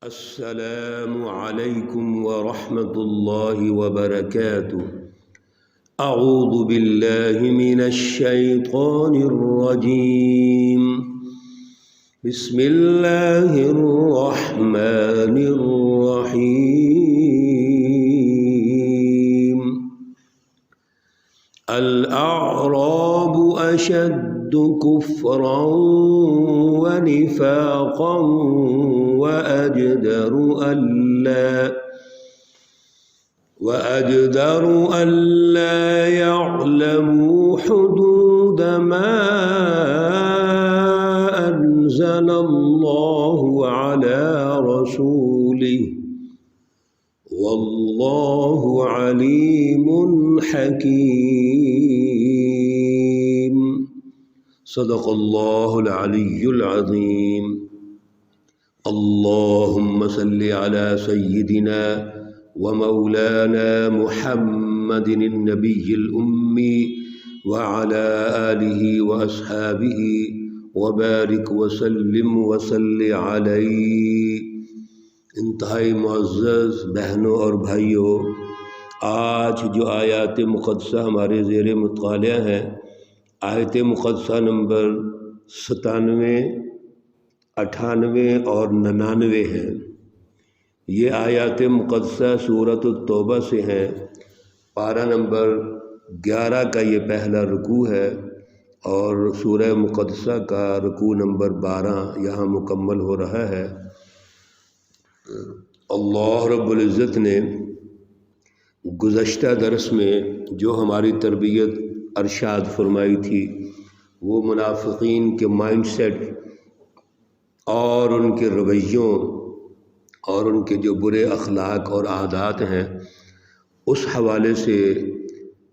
السلام عليكم ورحمة الله وبركاته. أعوذ بالله من الشيطان الرجيم. بسم الله الرحمن الرحيم. الأعراب أشد كفرا ونفاقا وأجدر ألا يعلموا حدود ما أنزل الله على رسوله والله عليم حكيم. صدق الله العلي العظيم. اللهم صل على سيدنا ومولانا محمد النبي الأمي وعلى آله وأصحابه وبارك وسلم وصل عليه. انتہائی معزز بہنوں اور بھائیوں، آج جو آیات مقدسہ ہمارے زیر مطالعہ ہیں، آیت مقدسہ نمبر 97، 98 اور 99 ہیں۔ یہ آیات مقدسہ سورۃ التوبہ سے ہیں۔ پارہ نمبر 11 کا یہ پہلا رکوع ہے اور سورہ مقدسہ کا رکوع نمبر 12 یہاں مکمل ہو رہا ہے۔ اللہ رب العزت نے گزشتہ درس میں جو ہماری تربیت ارشاد فرمائی تھی، وہ منافقین کے مائنڈ سیٹ اور ان کے رویوں اور ان کے جو برے اخلاق اور عادات ہیں، اس حوالے سے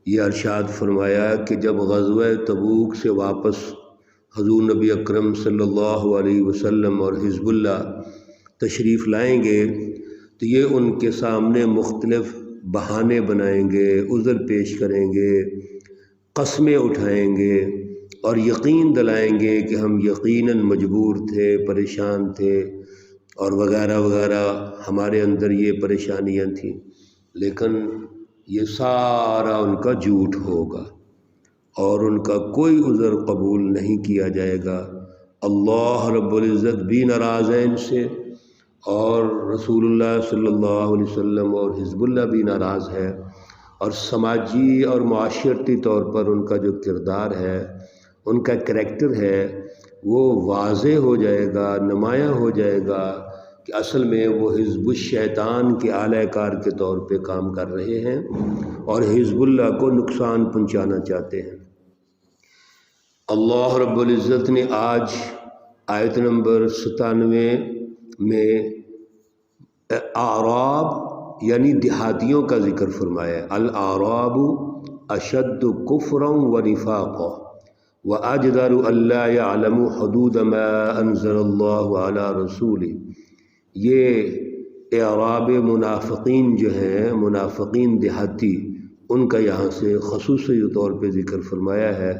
یہ ارشاد فرمایا کہ جب غزوہ تبوک سے واپس حضور نبی اکرم صلی اللہ علیہ وسلم اور حزب اللہ تشریف لائیں گے تو یہ ان کے سامنے مختلف بہانے بنائیں گے، عذر پیش کریں گے، قسمیں اٹھائیں گے اور یقین دلائیں گے کہ ہم یقیناً مجبور تھے، پریشان تھے اور وغیرہ وغیرہ، ہمارے اندر یہ پریشانیاں تھیں، لیکن یہ سارا ان کا جھوٹ ہوگا اور ان کا کوئی عذر قبول نہیں کیا جائے گا۔ اللہ رب العزت بھی ناراض ہے ان سے، اور رسول اللہ صلی اللہ علیہ وسلم اور حزب اللہ بھی ناراض ہے، اور سماجی اور معاشرتی طور پر ان کا جو کردار ہے، ان کا کریکٹر ہے، وہ واضح ہو جائے گا، نمایاں ہو جائے گا کہ اصل میں وہ حزب الشیطان کے اعلی کار کے طور پہ کام کر رہے ہیں اور حزب اللہ کو نقصان پہنچانا چاہتے ہیں۔ اللہ رب العزت نے آج آیت نمبر 97 میں اعراب یعنی دیہاتیوں کا ذکر فرمایا ہے۔ الاعراب اشد کفرا ونفاقا واجدر الا يعلموا حدود ما انزل اللہ علی رسولہ۔ یہ اعراب منافقین جو ہیں، منافقین دیہاتی، ان کا یہاں سے خصوصی طور پہ ذکر فرمایا ہے،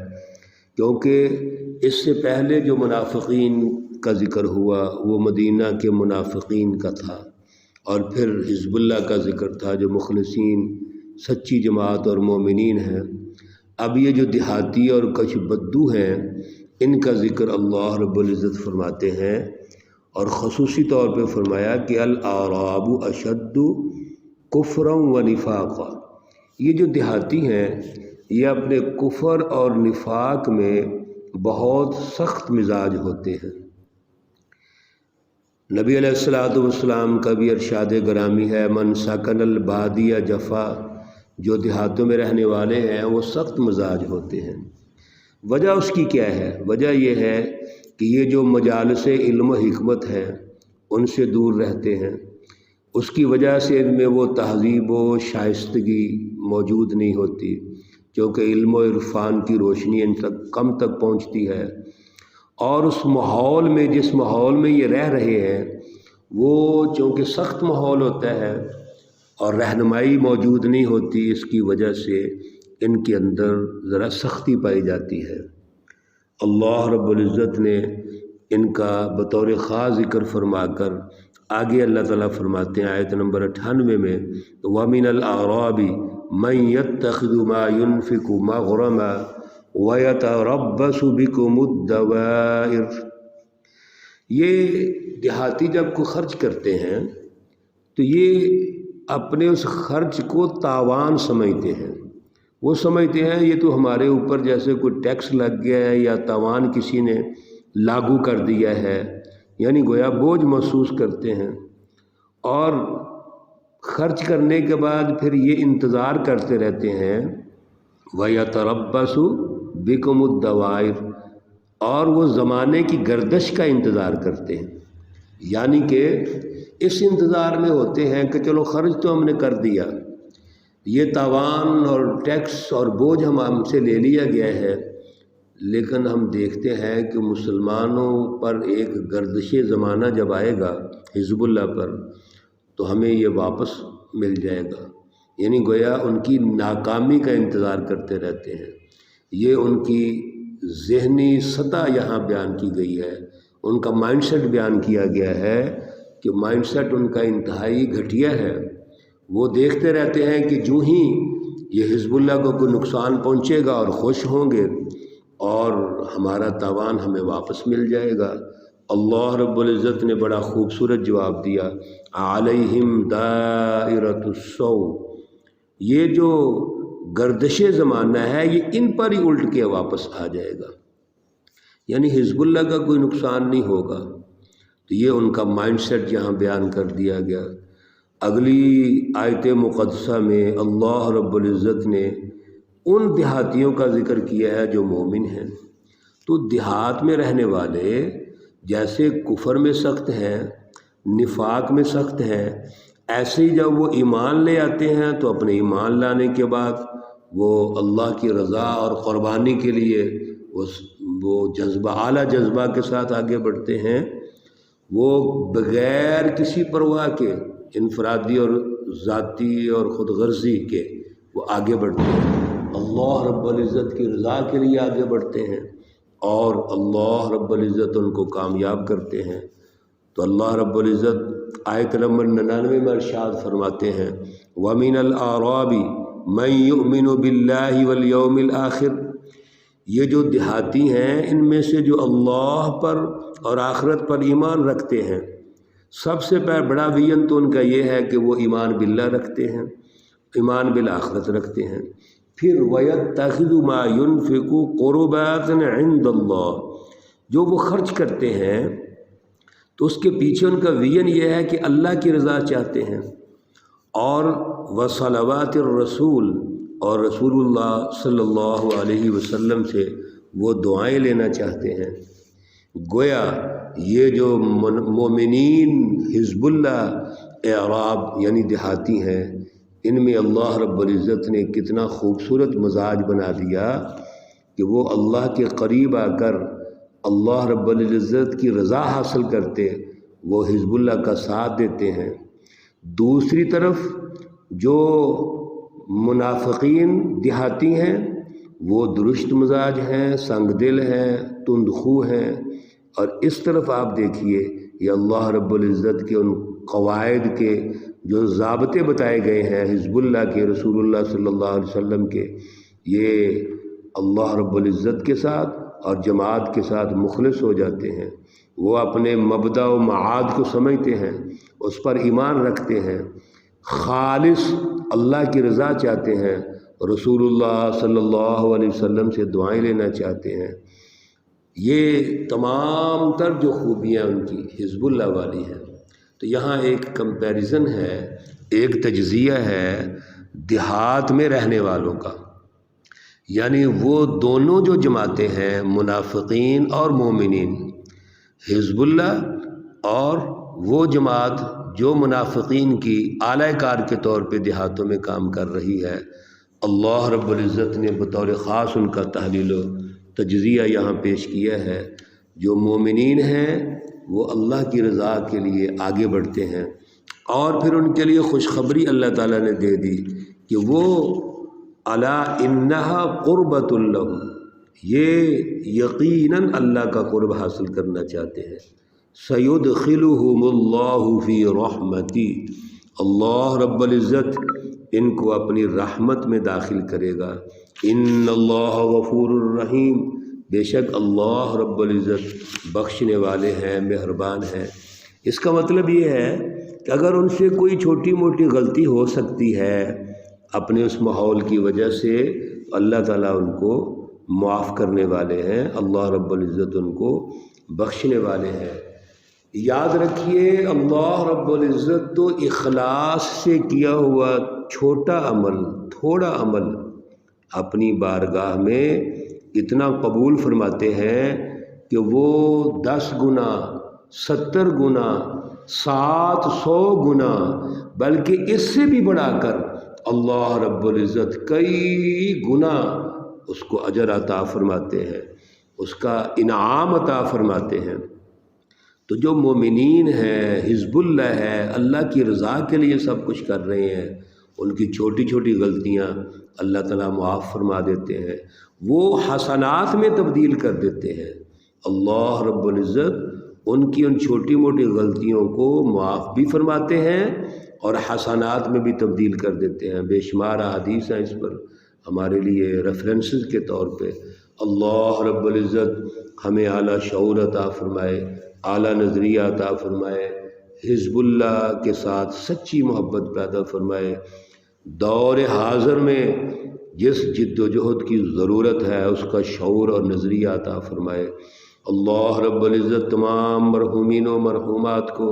کیونکہ اس سے پہلے جو منافقین کا ذکر ہوا وہ مدینہ کے منافقین کا تھا، اور پھر حزب اللہ کا ذکر تھا جو مخلصین سچی جماعت اور مومنین ہیں۔ اب یہ جو دیہاتی اور کچھ بدو ہیں، ان کا ذکر اللہ رب العزت فرماتے ہیں، اور خصوصی طور پہ فرمایا کہ الاعراب اشد کفرا ونفاقا۔ یہ جو دیہاتی ہیں یہ اپنے کفر اور نفاق میں بہت سخت مزاج ہوتے ہیں۔ نبی علیہ السلام کا بھی ارشاد گرامی ہے، من سکن البادی جفا، جو دیہاتوں میں رہنے والے ہیں وہ سخت مزاج ہوتے ہیں۔ وجہ اس کی کیا ہے؟ وجہ یہ ہے کہ یہ جو مجالس علم و حکمت ہیں ان سے دور رہتے ہیں، اس کی وجہ سے ان میں وہ تہذیب و شائستگی موجود نہیں ہوتی، کیونکہ علم و عرفان کی روشنی ان تک کم تک پہنچتی ہے، اور اس ماحول میں، جس ماحول میں یہ رہ رہے ہیں، وہ چونکہ سخت ماحول ہوتا ہے اور رہنمائی موجود نہیں ہوتی، اس کی وجہ سے ان کے اندر ذرا سختی پائی جاتی ہے۔ اللہ رب العزت نے ان کا بطور خاص ذکر فرما کر آگے اللہ تعالیٰ فرماتے ہیں آیت نمبر 98 میں، وَمِنَ الْأَعْرَابِ مَن يَتَّخِذُ مَا يُنْفِقُ مَغْرَمًا وَيَتَرَبَّصُ بِكُمُ الدَّوَائِرَ۔ یہ دیہاتی جب کو خرچ کرتے ہیں تو یہ اپنے اس خرچ کو تاوان سمجھتے ہیں، وہ سمجھتے ہیں یہ تو ہمارے اوپر جیسے کوئی ٹیکس لگ گیا ہے یا تاوان کسی نے لاگو کر دیا ہے، یعنی گویا بوجھ محسوس کرتے ہیں، اور خرچ کرنے کے بعد پھر یہ انتظار کرتے رہتے ہیں وَيَتَرَبَّصُ بِكُمُ الدَّوَائِرَ، اور وہ زمانے کی گردش کا انتظار کرتے ہیں، یعنی کہ اس انتظار میں ہوتے ہیں کہ چلو خرچ تو ہم نے کر دیا، یہ تاوان اور ٹیکس اور بوجھ ہم سے لے لیا گیا ہے، لیکن ہم دیکھتے ہیں کہ مسلمانوں پر ایک گردش زمانہ جب آئے گا حزب اللہ پر تو ہمیں یہ واپس مل جائے گا، یعنی گویا ان کی ناکامی کا انتظار کرتے رہتے ہیں۔ یہ ان کی ذہنی سطح یہاں بیان کی گئی ہے، ان کا مائنڈ سیٹ بیان کیا گیا ہے کہ مائنڈ سیٹ ان کا انتہائی گھٹیا ہے۔ وہ دیکھتے رہتے ہیں کہ جو ہی یہ حزب اللہ کو کوئی نقصان پہنچے گا اور خوش ہوں گے اور ہمارا تاوان ہمیں واپس مل جائے گا۔ اللہ رب العزت نے بڑا خوبصورت جواب دیا، علیہم دائرۃ السوء، یہ جو گردش زمانہ ہے یہ ان پر ہی الٹ کے واپس آ جائے گا، یعنی حزب اللہ کا کوئی نقصان نہیں ہوگا۔ تو یہ ان کا مائنڈ سیٹ یہاں بیان کر دیا گیا۔ اگلی آیت مقدسہ میں اللہ رب العزت نے ان دیہاتیوں کا ذکر کیا ہے جو مومن ہیں۔ تو دیہات میں رہنے والے جیسے کفر میں سخت ہیں، نفاق میں سخت ہیں، ایسے ہی جب وہ ایمان لے آتے ہیں تو اپنے ایمان لانے کے بعد وہ اللہ کی رضا اور قربانی کے لیے وہ جذبہ، اعلیٰ جذبہ کے ساتھ آگے بڑھتے ہیں، وہ بغیر کسی پرواہ کے، انفرادی اور ذاتی اور خود غرضی کے وہ آگے بڑھتے ہیں، اللہ رب العزت کی رضا کے لیے آگے بڑھتے ہیں، اور اللہ رب العزت ان کو کامیاب کرتے ہیں۔ تو اللہ رب العزت آیت نمبر 99 میں ارشاد فرماتے ہیں، وَمِنَ الْأَعْرَابِ مَن يُؤْمِنُ بِاللَّهِ وَالْيَوْمِ الْآخِرِ، یہ جو دیہاتی ہیں ان میں سے جو اللہ پر اور آخرت پر ایمان رکھتے ہیں، سب سے بڑا وین تو ان کا یہ ہے کہ وہ ایمان باللہ رکھتے ہیں، ایمان بالآخرت رکھتے ہیں۔ پھر وَيَتَّخِذُ مَا يُنْفِقُ قُرُبَاتٍ عِنْدَ اللَّهِ، جو وہ خرچ کرتے ہیں تو اس کے پیچھے ان کا وین یہ ہے کہ اللہ کی رضا چاہتے ہیں، اور وصلوات الرسول، اور رسول اللہ صلی اللہ علیہ وسلم سے وہ دعائیں لینا چاہتے ہیں۔ گویا یہ جو مومنین حزب اللہ اعراب یعنی دیہاتی ہیں، ان میں اللہ رب العزت نے کتنا خوبصورت مزاج بنا دیا کہ وہ اللہ کے قریب آ کر اللہ رب العزت کی رضا حاصل کرتے، وہ حزب اللہ کا ساتھ دیتے ہیں۔ دوسری طرف جو منافقین دیہاتی ہیں وہ درشت مزاج ہیں، سنگ دل ہیں، تند خو ہیں، اور اس طرف آپ دیکھیے یہ اللہ رب العزت کے ان قواعد کے جو ضابطے بتائے گئے ہیں حزب اللہ کے، رسول اللہ صلی اللہ علیہ وسلم کے، یہ اللہ رب العزت کے ساتھ اور جماعت کے ساتھ مخلص ہو جاتے ہیں۔ وہ اپنے مبدأ و معاد کو سمجھتے ہیں، اس پر ایمان رکھتے ہیں، خالص اللہ کی رضا چاہتے ہیں، رسول اللہ صلی اللہ علیہ وسلم سے دعائیں لینا چاہتے ہیں۔ یہ تمام تر جو خوبیاں ان کی حزب اللہ والی ہیں۔ تو یہاں ایک کمپیریزن ہے، ایک تجزیہ ہے دیہات میں رہنے والوں کا، یعنی وہ دونوں جو جماعتیں ہیں منافقین اور مومنین، حزب اللہ اور وہ جماعت جو منافقین کی اعلی کار کے طور پہ دیہاتوں میں کام کر رہی ہے، اللہ رب العزت نے بطور خاص ان کا تحلیل و تجزیہ یہاں پیش کیا ہے۔ جو مومنین ہیں وہ اللہ کی رضا کے لیے آگے بڑھتے ہیں، اور پھر ان کے لیے خوشخبری اللہ تعالیٰ نے دے دی کہ وہ الا انہا قربۃ لہم، یہ یقیناً اللہ کا قرب حاصل کرنا چاہتے ہیں۔ سیدخلہم اللہ فی رحمتی، اللہ رب العزت ان کو اپنی رحمت میں داخل کرے گا۔ ان اللہ غفور الرحیم، بے شک اللہ رب العزت بخشنے والے ہیں، مہربان ہیں۔ اس کا مطلب یہ ہے کہ اگر ان سے کوئی چھوٹی موٹی غلطی ہو سکتی ہے اپنے اس ماحول کی وجہ سے، اللہ تعالیٰ ان کو معاف کرنے والے ہیں، اللہ رب العزت ان کو بخشنے والے ہیں۔ یاد رکھیے اللہ رب العزت تو اخلاص سے کیا ہوا چھوٹا عمل، تھوڑا عمل اپنی بارگاہ میں اتنا قبول فرماتے ہیں کہ وہ 10 گنا، 70 گنا، 700 گنا، بلکہ اس سے بھی بڑھا کر اللہ رب العزت کئی گنا اس کو اجر عطا فرماتے ہیں، اس کا انعام عطا فرماتے ہیں۔ تو جو مومنین ہیں، حزب اللہ ہے، اللہ کی رضا کے لیے سب کچھ کر رہے ہیں، ان کی چھوٹی چھوٹی غلطیاں اللہ تعالیٰ معاف فرما دیتے ہیں، وہ حسنات میں تبدیل کر دیتے ہیں۔ اللہ رب العزت ان کی ان چھوٹی موٹی غلطیوں کو معاف بھی فرماتے ہیں اور حسنات میں بھی تبدیل کر دیتے ہیں۔ بے شمار احادیث ہیں اس پر ہمارے لیے ریفرنسز کے طور پہ۔ اللہ رب العزت ہمیں اعلیٰ شعور عطا فرمائے، اعلیٰ نظریہ عطا فرمائے، حزب اللہ کے ساتھ سچی محبت پیدا فرمائے، دور حاضر میں جس جد و جہد کی ضرورت ہے اس کا شعور اور نظریہ عطا فرمائے۔ اللہ رب العزت تمام مرحومین و مرحومات کو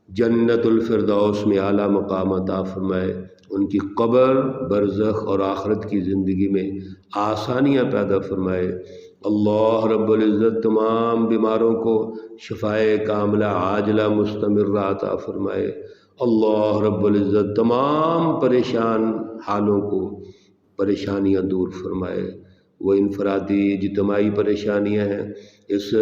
جنت الفردوس میں اعلیٰ مقام عطا فرمائے، ان کی قبر، برزخ اور آخرت کی زندگی میں آسانیاں پیدا فرمائے۔ اللہ رب العزت تمام بیماروں کو شفائے کاملہ عاجلہ مستمرہ عطا فرمائے۔ اللہ رب العزت تمام پریشان حالوں کو پریشانیاں دور فرمائے۔ وہ انفرادی اجتماعی پریشانیاں ہیں، اس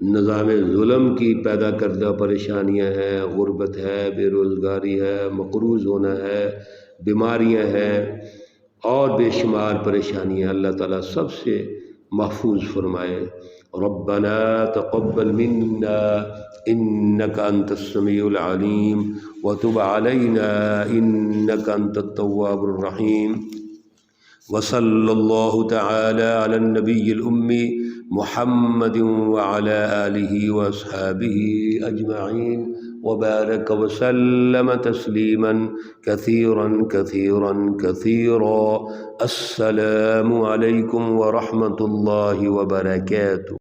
نظام ظلم کی پیدا کردہ پریشانیاں ہیں، غربت ہے، بے روزگاری ہے، مقروض ہونا ہے، بیماریاں ہیں اور بے شمار پریشانیاں، اللہ تعالیٰ سب سے محفوظ فرمائے۔ ربنا تقبل منا انك انت السميع العليم وتب علينا انك انت التواب الرحيم، وصلى الله تعالى على النبي الأمي محمد وعلى آله وأصحابه أجمعين وبارك وسلم تسليما كثيرا كثيرا كثيرا۔ السلام عليكم ورحمة الله وبركاته۔